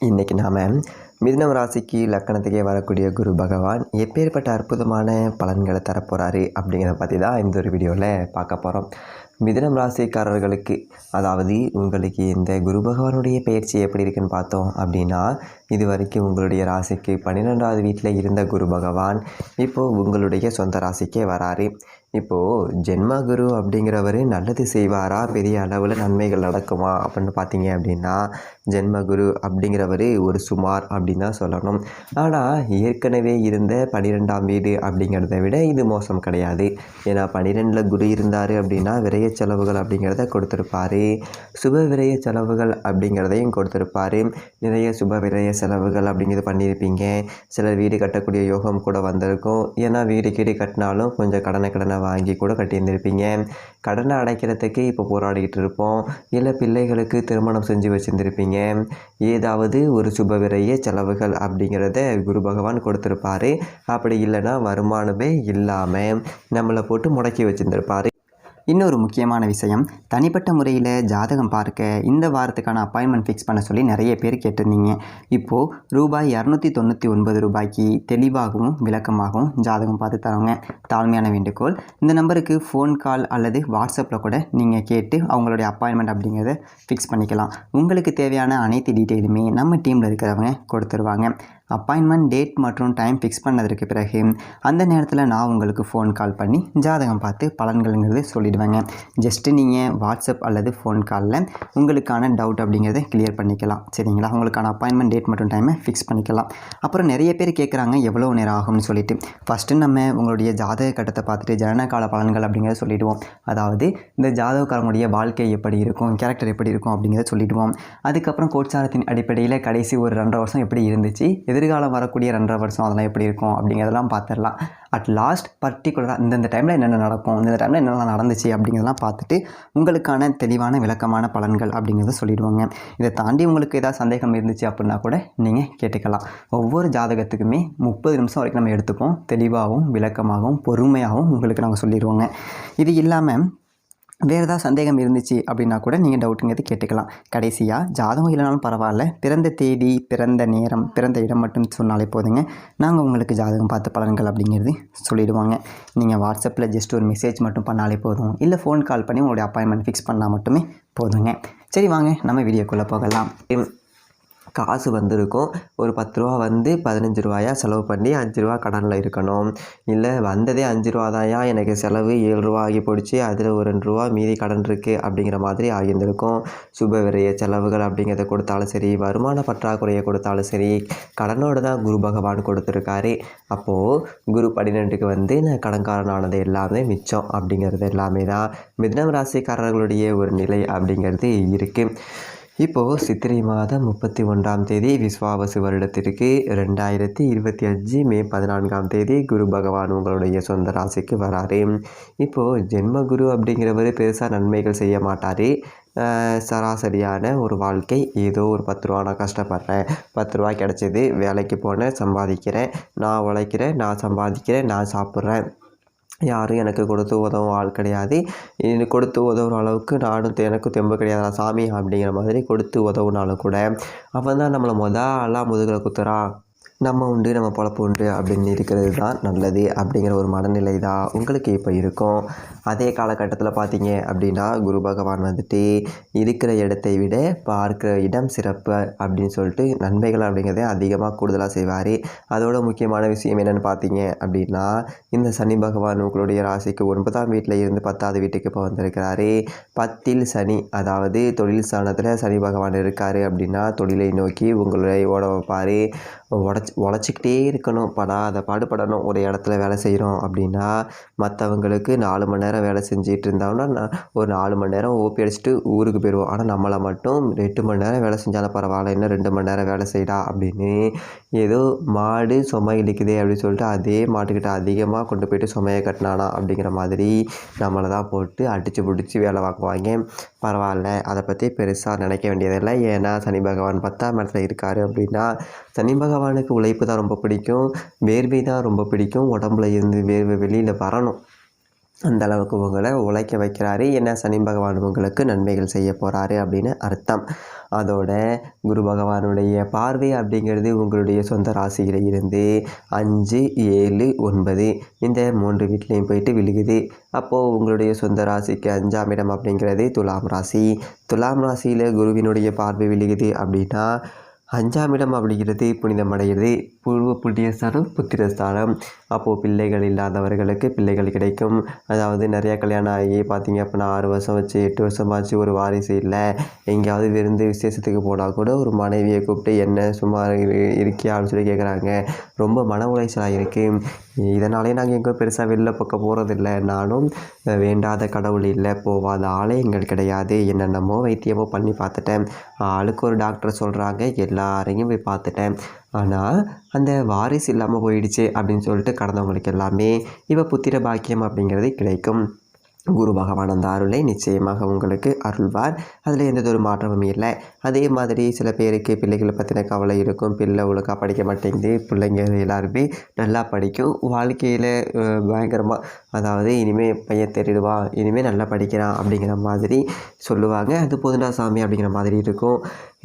இன்றைக்கி நாம் மிதுனம் ராசிக்கு லக்கணத்துக்கே வரக்கூடிய குரு பகவான் எப்பேற்பட்ட அற்புதமான பலன்களை தரப்போகிறாரு அப்படிங்கிறத பற்றி தான் இந்த ஒரு வீடியோவில் பார்க்க போகிறோம். மிதுனம் ராசிக்காரர்களுக்கு, அதாவது உங்களுக்கு இந்த குரு பகவானுடைய பயிற்சி எப்படி இருக்குன்னு பார்த்தோம் அப்படின்னா, இது வரைக்கும் உங்களுடைய ராசிக்கு 12வது வீட்டில் இருந்த குரு பகவான் இப்போது உங்களுடைய சொந்த ராசிக்கே வராரு. இப்போது ஜென்ம குரு அப்படிங்கிறவர் நல்லது செய்வாரா, பெரிய அளவில் நன்மைகள் நடக்குமா அப்படின்னு பார்த்தீங்க அப்படின்னா, ஜென்ம குரு அப்படிங்கிறவர் ஒரு சுமார் அப்படின்னு தான் சொல்லணும். ஆனால் ஏற்கனவே இருந்த 12ஆம் வீடு அப்படிங்கிறத விட இது மோசம் கிடையாது. ஏன்னா 12ல் குரு இருந்தார் அப்படின்னா விரைய செலவுகள் அப்படிங்கிறத கொடுத்துருப்பார், சுப விரைய செலவுகள் அப்படிங்கிறதையும் கொடுத்துருப்பார். நிறைய சுப விரைய செலவுகள் அப்படிங்கிறது பண்ணியிருப்பீங்க. சிலர் வீடு கட்டக்கூடிய யோகம் கூட வந்திருக்கும். ஏன்னா வீடு கட்டினாலும் கொஞ்சம் கடனை வாங்கி கூட கட்டியிருந்திருப்பீங்க. கடனை அடைக்கிறதுக்கு இப்போ போராடிக்கிட்டு இருப்போம். இல்லை பிள்ளைகளுக்கு திருமணம் செஞ்சு வச்சுருந்துருப்பீங்க. ஏதாவது ஒரு சுப விரைய செலவுகள் அப்படிங்கிறத குரு பகவான் கொடுத்துருப்பாரு. அப்படி இல்லைன்னா வருமானமே இல்லாமல் நம்மளை போட்டு முடக்கி வச்சுருந்துருப்பார். இன்னொரு முக்கியமான விஷயம், தனிப்பட்ட முறையில் ஜாதகம் பார்க்க இந்த வாரத்துக்கான அப்பாயின்மெண்ட் ஃபிக்ஸ் பண்ண சொல்லி நிறைய பேர் கேட்டிருந்தீங்க. இப்போது ரூபாய் 299 ரூபாய்க்கு தெளிவாகவும் விளக்கமாகவும் ஜாதகம் பார்த்து தரவங்க. தாழ்மையான வேண்டுகோள், இந்த நம்பருக்கு ஃபோன் கால் அல்லது வாட்ஸ்அப்பில் கூட நீங்கள் கேட்டு அவங்களுடைய அப்பாயின்மெண்ட் அப்படிங்கிறத ஃபிக்ஸ் பண்ணிக்கலாம். உங்களுக்கு தேவையான அனைத்து டீட்டெயிலுமே நம்ம டீமில் இருக்கிறவங்க கொடுத்துருவாங்க. அப்பாயின்மெண்ட் டேட் மற்றும் டைம் ஃபிக்ஸ் பண்ணதற்கு பிறகு அந்த நேரத்தில் நான் உங்களுக்கு ஃபோன் கால் பண்ணி ஜாதகம் பார்த்து பலன்கள்ங்கிறது சொல்லிடுவேங்க. ஜஸ்ட்டு நீங்கள் வாட்ஸ்அப் அல்லது ஃபோன் காலில் உங்களுக்கான டவுட் அப்படிங்கிறத கிளியர் பண்ணிக்கலாம். சரிங்களா? உங்களுக்கான அப்பாயின்மெண்ட் டேட் மற்றும் டைமை ஃபிக்ஸ் பண்ணிக்கலாம். அப்புறம் நிறைய பேர் கேட்குறாங்க எவ்வளோ நேரம் ஆகும்னு சொல்லிட்டு. ஃபஸ்ட்டு நம்ம உங்களுடைய ஜாதக கட்டத்தை பார்த்துட்டு ஜனனகால பலன்கள் அப்படிங்கிறத சொல்லிவிடுவோம். அதாவது இந்த ஜாதகக்காரங்களுடைய வாழ்க்கை எப்படி இருக்கும், கேரக்டர் எப்படி இருக்கும் அப்படிங்கிறத சொல்லிவிடுவோம். அதுக்கப்புறம் கோட்சாரத்தின் அடிப்படையில் கடைசி ஒரு 2.5 வருஷம் எப்படி இருந்துச்சு, எதிர்காலம் வரக்கூடிய 2.5 வருஷம் அதெல்லாம் எப்படி இருக்கும் அப்படிங்கிறதெல்லாம் பார்த்துடலாம். அட் லாஸ்ட் பர்டிகுலராக இந்தந்த டைமில் என்னென்ன நடக்கும், இந்த டைமில் என்னென்ன நடந்துச்சு அப்படிங்கிறதெல்லாம் பார்த்துட்டு உங்களுக்கான தெளிவான விளக்கமான பலன்கள் அப்படிங்கிறத சொல்லிடுவாங்க. இதை தாண்டி உங்களுக்கு ஏதாவது சந்தேகம் இருந்துச்சு அப்படின்னா கூட நீங்கள் கேட்டுக்கலாம். ஒவ்வொரு ஜாதகத்துக்குமே 30 நிமிஷம் வரைக்கும் நம்ம எடுத்துப்போம். தெளிவாகவும் விளக்கமாகவும் பொறுமையாகவும் உங்களுக்கு நாங்கள் சொல்லிடுவோங்க. இது இல்லாமல் வேறு ஏதாவது சந்தேகம் இருந்துச்சு அப்படின்னா கூட நீங்கள் டவுட்டுங்கிறது கேட்டுக்கலாம். கடைசியாக ஜாதகம் இல்லைனாலும் பரவாயில்ல, பிறந்த தேதி, பிறந்த நேரம், பிறந்த இடம் மட்டும் சொன்னாலே போதுங்க. நாங்கள் உங்களுக்கு ஜாதகம் பார்த்த பலன்கள் அப்படிங்கிறது சொல்லிவிடுவாங்க. நீங்கள் வாட்ஸ்அப்பில் ஜஸ்ட் ஒரு மெசேஜ் மட்டும் பண்ணாலே போதும், இல்லை ஃபோன் கால் பண்ணி உங்களுடைய அப்பாயின்மெண்ட் ஃபிக்ஸ் பண்ணால் மட்டுமே போதுங்க. சரி, வாங்க நம்ம வீடியோக்குள்ளே போகலாம். காசு வந்திருக்கும். ஒரு 10 ரூபா வந்து 15 ரூபாயா செலவு பண்ணி 5 ரூபா கடனில் இருக்கணும். இல்லை வந்ததே 5 ரூபா தான்யா, எனக்கு செலவு 7 ரூபா ஆகி போயிடுச்சு, அதில் ஒரு 2 ரூபா மீதி கடன் இருக்குது அப்படிங்கிற மாதிரி ஆகியிருந்திருக்கும். சுப விரைய செலவுகள் அப்படிங்கிறத கொடுத்தாலும் சரி, வருமான பற்றாக்குறையை கொடுத்தாலும் சரி, கடனோடு தான் குரு பகவான் கொடுத்துருக்காரு. அப்போது குரு 12க்கு வந்து நான் கடன்காரனானது எல்லாமே மிச்சம் அப்படிங்கிறது எல்லாமே தான் மிதுனம் ராசிக்காரர்களுடைய ஒரு நிலை அப்படிங்கிறது இருக்குது. இப்போது சித்திரை மாதம் 31ஆம் தேதி விஸ்வாவசு வருடத்திற்கு 2025 மே 14ஆம் தேதி குரு பகவான் உங்களுடைய சொந்த ராசிக்கு வராரு. இப்போது ஜென்ம குரு அப்படிங்கிறவர் பெருசாக நன்மைகள் செய்ய மாட்டார். சராசரியான ஒரு வாழ்க்கை, ஏதோ ஒரு 10 ரூபா நான் கஷ்டப்படுறேன், 10 ரூபா கிடச்சிது, வேலைக்கு போனேன், சம்பாதிக்கிறேன், நான் உழைக்கிறேன், நான் சம்பாதிக்கிறேன், நான் சாப்பிட்றேன், யாரும் எனக்கு கொடுத்து உதவும் ஆள் கிடையாது, கொடுத்து உதவுற அளவுக்கு நானும் எனக்கு தெம்பு கிடையாது சாமி அப்படிங்கிற மாதிரி கொடுத்து உதவுனாலும் கூட அவன் தான் நம்மளை ஆளாக முதுகில் குத்துறான், நம்ம உண்டு நம்ம பொழப்பு உண்டு அப்படின்னு இருக்கிறது தான் நல்லது அப்படிங்கிற ஒரு மனநிலை தான் உங்களுக்கு இப்போ இருக்கும். அதே காலகட்டத்தில் பார்த்தீங்க அப்படின்னா குரு பகவான் வந்துட்டு இருக்கிற இடத்தை விட பார்க்குற இடம் சிறப்பு அப்படின்னு சொல்லிட்டு நன்மைகள் அப்படிங்கிறத அதிகமாக கூடுதலாக செய்வார். அதோட முக்கியமான விஷயம் என்னென்னு பார்த்தீங்க அப்படின்னா, இந்த சனி பகவான் உங்களுடைய ராசிக்கு 9ஆம் வீட்டில் இருந்து 10வது வீட்டுக்கு இப்போ வந்திருக்கிறாரு. 10ல் சனி, அதாவது தொழில் ஸ்தானத்தில் சனி பகவான் இருக்கார் அப்படின்னா தொழிலை நோக்கி உங்களை ஓட வைப்பார். உழைச்சிக்கிட்டே இருக்கணும், பாடுபடணும். ஒரு இடத்துல வேலை செய்கிறோம் அப்படின்னா மற்றவங்களுக்கு 4 மணி நேரம் வேலை செஞ்சுட்டு இருந்தோம்னா ஒரு 4 மணி நேரம் ஓபி அடிச்சுட்டு ஊருக்கு போயிடுவோம். ஆனால் நம்மளை மட்டும் 8 மணி நேரம் வேலை செஞ்சாலும் பரவாயில்ல, இன்னும் 2 மணி நேரம் வேலை செய்யடா அப்படின்னு ஏதோ மாடு சுமை இடிக்குதே அப்படின்னு சொல்லிட்டு அதே மாட்டுக்கிட்ட அதிகமாக கொண்டு போயிட்டு சுமையை கட்டினானா அப்படிங்கிற மாதிரி நம்மளை தான் போட்டு அடித்து பிடிச்சி வேலை வாங்குவாங்க. பரவாயில்ல, அதை பற்றி பெருசாக நினைக்க வேண்டியதில்லை. ஏன்னா சனி பகவான் 10ஆம் இடத்துல இருக்கார் அப்படின்னா சனி பகவானுக்கு உழைப்பு தான் ரொம்ப பிடிக்கும், வேர்வை தான் ரொம்ப பிடிக்கும். உடம்புல இருந்து வேர்வை வெளியில் வரணும், அந்த அளவுக்கு உங்களை உழைக்க வைக்கிறாரு. ஏன்னா சனி பகவான் உங்களுக்கு நன்மைகள் செய்ய போகிறாரு அப்படின்னு அர்த்தம். அதோட குரு பகவானுடைய பார்வை அப்படிங்கிறது உங்களுடைய சொந்த ராசியில் இருந்து 5, 7, 9 இந்த 3 வீட்லேயும் போயிட்டு விழுகுது. அப்போது உங்களுடைய சொந்த ராசிக்கு 5ஆம் இடம் அப்படிங்கிறது துலாம் ராசி. துலாம் ராசியில் குருவினுடைய பார்வை விழுகுது அப்படின்னா 5ஆம் இடம் அப்படிங்கிறது புனிதமடைகிறது. பூர்வ புண்ணியஸ்தானம், புத்திரஸ்தானம். அப்போது பிள்ளைகள் இல்லாதவர்களுக்கு பிள்ளைகள் கிடைக்கும். அதாவது நிறையா கல்யாணம் ஆகி பார்த்தீங்க அப்படின்னா 6 வருஷம் வச்சு 8 வருஷமாச்சு ஒரு வாரிசு இல்லை. எங்கேயாவது விருந்து விசேஷத்துக்கு போனால் கூட ஒரு மனைவியை கூப்பிட்டு என்ன சும்மா இருக்கியா அப்படின்னு சொல்லி கேட்குறாங்க. ரொம்ப மன உளைச்சலாக இருக்குது. இதனாலே நாங்கள் எங்கே பெருசாக வெளில பக்கம் போகிறதில்ல. நானும் வேண்டாத கடவுள் இல்லை, போவாத ஆலயங்கள் கிடையாது, என்னென்னமோ வைத்தியமோ பண்ணி பார்த்துட்டேன். ஆளுக்கு ஒரு டாக்டர் சொல்கிறாங்க, எல்லாரையும் போய் பார்த்துட்டேன். ஆனால் அந்த வாரிசு இல்லாமல் போயிடுச்சு அப்படின்னு சொல்லிட்டு கடந்தவங்களுக்கு எல்லாமே இப்போ புத்திர பாக்கியம் அப்படிங்கிறது கிடைக்கும். குரு பகவான் அந்த அருளை நிச்சயமாக உங்களுக்கு அருள்வார். அதில் எந்ததொரு மாற்றமும் இல்லை. அதே மாதிரி சில பேருக்கு பிள்ளைகளை பற்றின கவலை இருக்கும். பிள்ளை ஒழுங்காக படிக்க மாட்டேங்குது. பிள்ளைங்க எல்லாருமே நல்லா படிக்கும். வாழ்க்கையில் பயங்கரமாக, அதாவது இனிமேல் பையன் தேறிடுவான், இனிமேல் நல்லா படிக்கிறான் அப்படிங்கிற மாதிரி சொல்லுவாங்க. அது போதுண்டா சாமி அப்படிங்கிற மாதிரி இருக்கும்.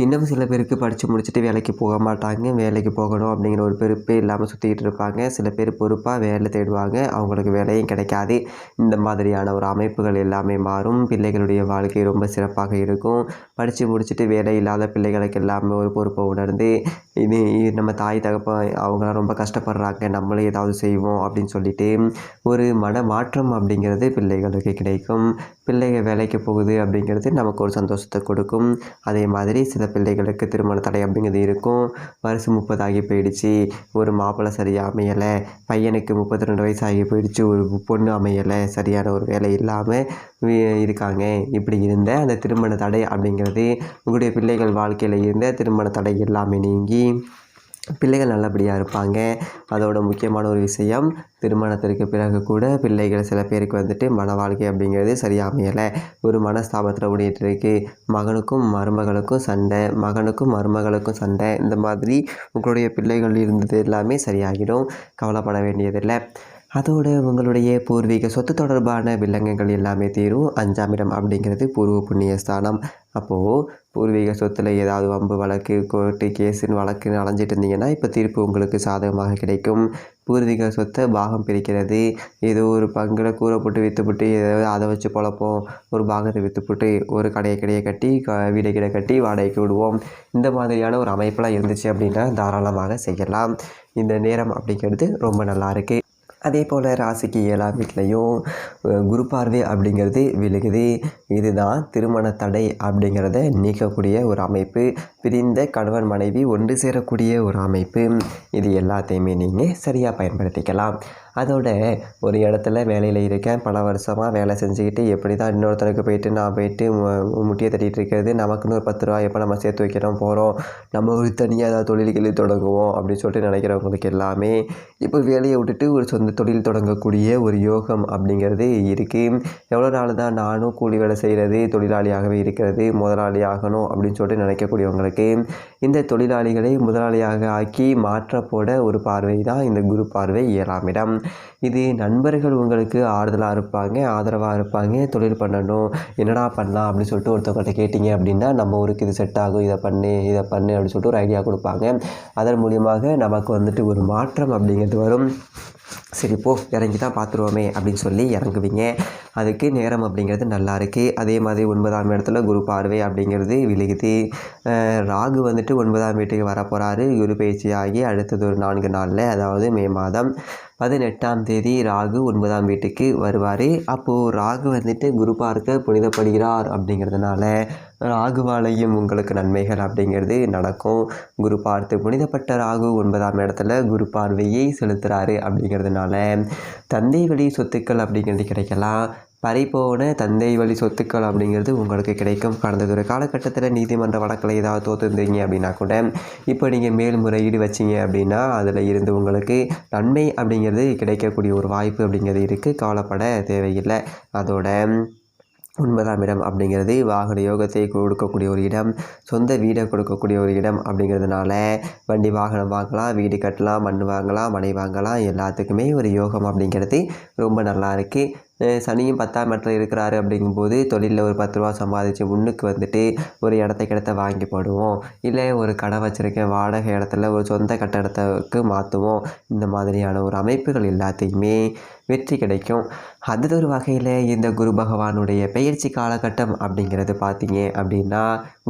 இன்னும் சில பேருக்கு படித்து முடிச்சுட்டு வேலைக்கு போக மாட்டாங்க. வேலைக்கு போகணும் அப்படிங்கிற ஒரு பொறுப்பே இல்லாமல் சுற்றிக்கிட்டு இருப்பாங்க. சில பேர் பொறுப்பாக வேலை தேடுவாங்க, அவங்களுக்கு வேலையும் கிடைக்காது. இந்த மாதிரியான ஒரு அமைப்புகள் எல்லாமே மாறும். பிள்ளைகளுடைய வாழ்க்கை ரொம்ப சிறப்பாக இருக்கும். படித்து முடிச்சுட்டு வேலை இல்லாத பிள்ளைகளுக்கு எல்லாமே ஒரு பொறுப்பை உணர்ந்து இது நம்ம தாய் தகப்பன் அவங்களாம் ரொம்ப கஷ்டப்படுறாங்க, நம்மளே ஏதாவது செய்வோம் அப்படின்னு சொல்லிட்டு ஒரு மன மாற்றம் அப்படிங்கிறது பிள்ளைகளுக்கு கிடைக்கும். பிள்ளைகள் வேலைக்கு போகுது அப்படிங்கிறது நமக்கு ஒரு சந்தோஷத்தை கொடுக்கும். அதே மாதிரி சில பிள்ளைகளுக்கு திருமண தடை அப்படிங்கிறது இருக்கும். வருஷம் 30 ஆகி போயிடுச்சு, ஒரு மாப்பிள்ளை சரியாக அமையலை. பையனுக்கு 32 வயசு ஆகி போயிடுச்சு, ஒரு பொண்ணு அமையலை, சரியான ஒரு வேலை இல்லாமல் இருக்காங்க. இப்படி இருந்த அந்த திருமண தடை அப்படிங்கிறது உங்களுடைய பிள்ளைகள் வாழ்க்கையில் இருந்த திருமண தடை எல்லாமே நீங்கி பிள்ளைகள் நல்லபடியாக இருப்பாங்க. அதோட முக்கியமான ஒரு விஷயம், திருமணத்திற்கு பிறகு கூட பிள்ளைகள் சில பேருக்கு வந்துட்டு மன வாழ்க்கை அப்படிங்கிறது சரியாக அமையலை. ஒரு மனஸ்தாபத்தில் ஓடிட்டு இருக்கு. மகனுக்கும் மருமகளுக்கும் சண்டை, மகனுக்கும் மருமகளுக்கும் சண்டை. இந்த மாதிரி உங்களுடைய பிள்ளைகள் இருந்தது எல்லாமே சரியாகிடும். கவலைப்பட வேண்டியதில்லை. அதோடு உங்களுடைய பூர்வீக சொத்து தொடர்பான வில்லங்கங்கள் எல்லாமே தீரும். 5ஆம் இடம் அப்படிங்கிறது பூர்வ புண்ணிய ஸ்தானம். அப்போது பூர்வீக சொத்தில் ஏதாவது வம்பு வழக்கு, கோர்ட்டு கேஸுன்னு வழக்குன்னு அலைஞ்சிட்டு இருந்தீங்கன்னா இப்போ தீர்ப்பு உங்களுக்கு சாதகமாக கிடைக்கும். பூர்வீக சொத்தை பாகம் பிரிக்கிறது, ஏதோ ஒரு பங்கில் கூரை போட்டு விற்றுப்புட்டு ஏதாவது அதை வச்சு பொழப்போம், ஒரு பாகத்தை விற்றுப்புட்டு ஒரு கடையை கட்டி வீடை கீழே கட்டி வாடகைக்கு விடுவோம். இந்த மாதிரியான ஒரு அமைப்பெலாம் இருந்துச்சு அப்படின்னா தாராளமாக செய்யலாம். இந்த நேரம் அப்படிங்கிறது ரொம்ப நல்லா இருக்குது. அதே போல் ராசிக்கு 7ஆம் வீட்லேயும் குரு பார்வை அப்படிங்கிறது விழுகுது. இதுதான் திருமண தடை அப்படிங்கிறத நீக்கக்கூடிய ஒரு அமைப்பு. பிரிந்த கணவன் மனைவி ஒன்று சேரக்கூடிய ஒரு அமைப்பு. இது எல்லாத்தையுமே நீங்கள் சரியாக பயன்படுத்திக்கலாம். அதோட ஒரு இடத்துல வேலையில் இருக்கேன், பல வருஷமாக வேலை செஞ்சுக்கிட்டு எப்படி தான் இன்னொருத்தருக்கு போயிட்டு நான் போயிட்டு முட்டியை தட்டிகிட்டு இருக்கிறது, நமக்குன்னு ஒரு 10 ரூபா எப்போ நம்ம சேர்த்து வைக்கிறோம் போகிறோம், நம்ம ஒரு தனியாக ஏதாவது தொழில்களை தொடங்குவோம் அப்படின்னு சொல்லிட்டு நினைக்கிறவங்களுக்கு எல்லாமே இப்போ வேலையை விட்டுட்டு ஒரு சொந்த தொழில் தொடங்கக்கூடிய ஒரு யோகம் அப்படிங்கிறது இருக்குது. எவ்வளோ நாள் தான் நானும் கூலி வேலை செய்கிறது, தொழிலாளியாகவே இருக்கிறது, முதலாளி ஆகணும் அப்படின்னு சொல்லிட்டு நினைக்கக்கூடியவங்களுக்கு இந்த தொழிலாளிகளை முதலாளியாக ஆக்கி மாற்றப்போட ஒரு பார்வை தான் இந்த குரு பார்வை 7ஆம் இடம். இது நண்பர்கள் உங்களுக்கு ஆறுதலாக இருப்பாங்க, ஆதரவாக இருப்பாங்க. தொழில் பண்ணணும், என்னடா பண்ணலாம் அப்படின்னு சொல்லிட்டு ஒருத்தவங்கள்ட்ட கேட்டிங்க அப்படின்னா நம்ம ஊருக்கு இது செட் ஆகும், இதை பண்ணு அப்படின்னு சொல்லிட்டு ஒரு ஐடியா கொடுப்பாங்க. அதன் மூலியமாக நமக்கு வந்துட்டு ஒரு மாற்றம் அப்படிங்கிறது வரும். சரி போ இறங்கி தான் பார்த்துருவோமே அப்படின்னு சொல்லி இறங்குவீங்க. அதுக்கு நேரம் அப்படிங்கிறது நல்லா இருக்குது. அதே மாதிரி 9ஆம் இடத்துல குரு பார்வை அப்படிங்கிறது விழுகுது. ராகு வந்துட்டு 9ஆம் வீட்டுக்கு வர போகிறாரு. குரு பயிற்சியாகி அடுத்தது ஒரு 4 நாளில், அதாவது மே மாதம் 18ஆம் தேதி ராகு 9ஆம் வீட்டுக்கு வருவார். அப்போது ராகு வந்துட்டு குரு பார்க்க புனிதப்படுகிறார் அப்படிங்கிறதுனால ராகுவாலையும் உங்களுக்கு நன்மைகள் அப்படிங்கிறது நடக்கும். குரு பார்த்து புனிதப்பட்ட ராகு 9ஆம் இடத்துல குரு பார்வையை செலுத்துகிறாரு அப்படிங்கிறதுனால தந்தை வழி சொத்துக்கள் அப்படிங்கிறது கிடைக்கலாம். பறிபோன தந்தை வழி சொத்துக்கள் அப்படிங்கிறது உங்களுக்கு கிடைக்கும். கடந்த ஒரு காலகட்டத்தில் நீதிமன்ற வழக்கில் ஏதாவது தோற்றுருந்தீங்க அப்படின்னா கூட இப்போ நீங்கள் மேல்முறையீடு வச்சிங்க அப்படின்னா அதில் இருந்து உங்களுக்கு நன்மை அப்படிங்கிறது கிடைக்கக்கூடிய ஒரு வாய்ப்பு அப்படிங்கிறது இருக்குது. கவலைப்பட தேவையில்லை. அதோட 9ஆம் இடம் அப்படிங்கிறது வாகன யோகத்தை கொடுக்கக்கூடிய ஒரு இடம், சொந்த வீடை கொடுக்கக்கூடிய ஒரு இடம் அப்படிங்கிறதுனால வண்டி வாகனம் வாங்கலாம், வீடு கட்டலாம், மண் வாங்கலாம், மனை வாங்கலாம். எல்லாத்துக்குமே ஒரு யோகம் அப்படிங்கிறது ரொம்ப நல்லா இருக்குது. சனியும் 10ஆம் இடத்துல இருக்கிறாரு அப்படிங்கும்போது தொழிலில் ஒரு 10 ரூபா சம்பாதிச்சு முன்னுக்கு வந்துட்டு ஒரு இடத்த வாங்கி போடுவோம். இல்லை ஒரு கடை வச்சுருக்கேன், வாடகை இடத்துல ஒரு சொந்த கட்டடத்துக்கு மாற்றுவோம். இந்த மாதிரியான ஒரு அமைப்புகள் எல்லாத்தையுமே வெற்றி கிடைக்கும். அது ஒரு வகையில் இந்த குரு பகவானுடைய பெயர்ச்சி காலகட்டம் அப்படிங்கிறது பார்த்தீங்க அப்படின்னா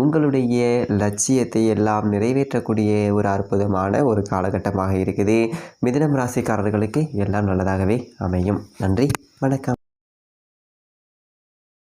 உங்களுடைய லட்சியத்தை எல்லாம் நிறைவேற்றக்கூடிய ஒரு அற்புதமான ஒரு காலகட்டமாக இருக்குது. மிதுனம் ராசிக்காரர்களுக்கு எல்லாம் நல்லதாகவே அமையும். நன்றி, வணக்கம்.